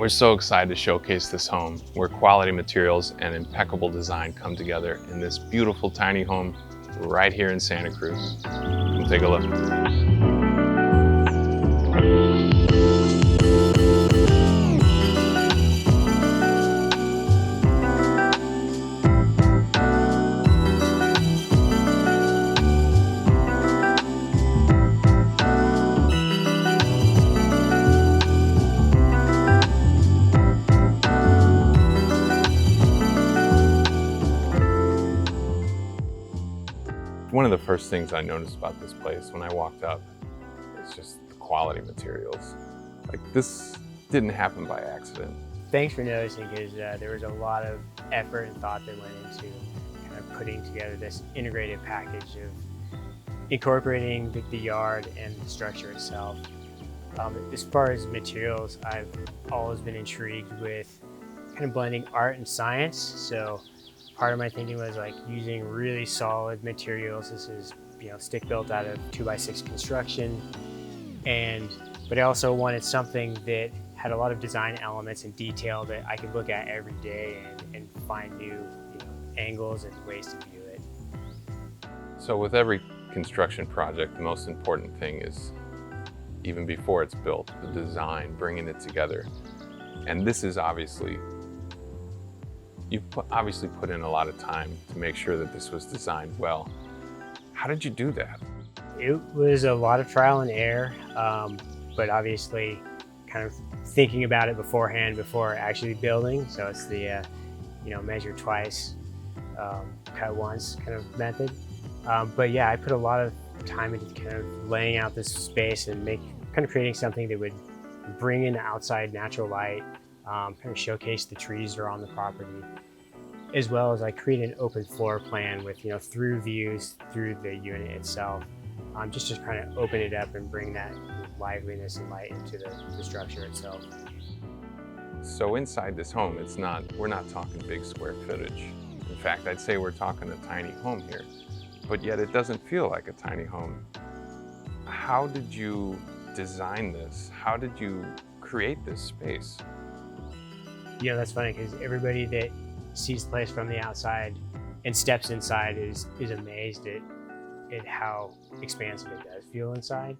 We're so excited to showcase this home where quality materials and impeccable design come together in this beautiful tiny home right here in Santa Cruz. Come take a look. One of the first things I noticed about this place when I walked up is just the quality materials. Like, this didn't happen by accident. Thanks for noticing, because there was a lot of effort and thought that went into kind of putting together this integrated package of incorporating the yard and the structure itself. As far as materials, I've always been intrigued with kind of blending art and science. So part of my thinking was like using really solid materials. This is, stick built out of 2x6 construction, but I also wanted something that had a lot of design elements and detail that I could look at every day and find new angles and ways to view it. So with every construction project, the most important thing is, even before it's built, the design, bringing it together. And this is you've obviously put in a lot of time to make sure that this was designed well. How did you do that? It was a lot of trial and error, but obviously kind of thinking about it beforehand before actually building. So it's the, measure twice, cut once kind of method. But yeah, I put a lot of time into kind of laying out this space and kind of creating something that would bring in outside natural light, kind of showcase the trees that are on the property, as well as I create an open floor plan with, through views through the unit itself, just to kind of open it up and bring that liveliness and light into the structure itself. So inside this home, we're not talking big square footage. In fact, I'd say we're talking a tiny home here, but yet it doesn't feel like a tiny home. How did you design this? How did you create this space? That's funny, because everybody that sees the place from the outside and steps inside is amazed at how expansive it does feel inside.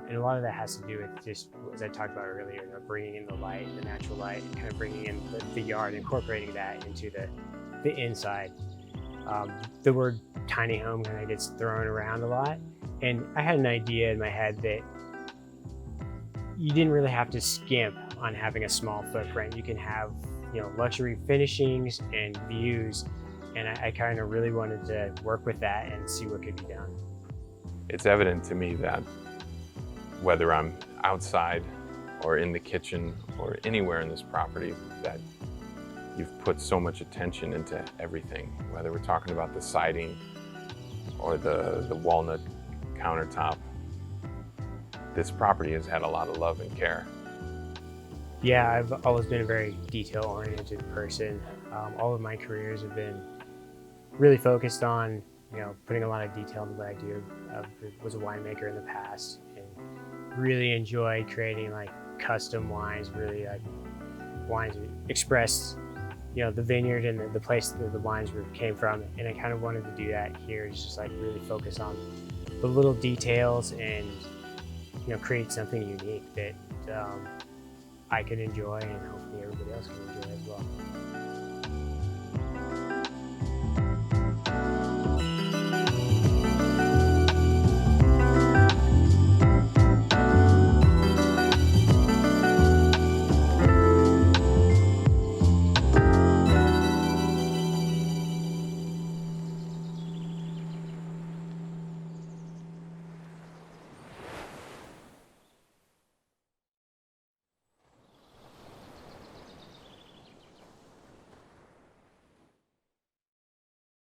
And a lot of that has to do with just, as I talked about earlier, bringing in the light, the natural light, and kind of bringing in the yard, incorporating that into the inside. The word tiny home kind of gets thrown around a lot. And I had an idea in my head that you didn't really have to skimp on having a small footprint. You can have, luxury finishings and views. And I kind of really wanted to work with that and see what could be done. It's evident to me that whether I'm outside or in the kitchen or anywhere in this property, that you've put so much attention into everything, whether we're talking about the siding or the walnut countertop. This property has had a lot of love and care. Yeah, I've always been a very detail-oriented person. All of my careers have been really focused on, putting a lot of detail into what I do. I was a winemaker in the past and really enjoy creating like custom wines, really like wines that express, the vineyard and the place that the wines came from. And I kind of wanted to do that here, just like really focus on the little details and, create something unique that I can enjoy and hopefully everybody else can enjoy as well.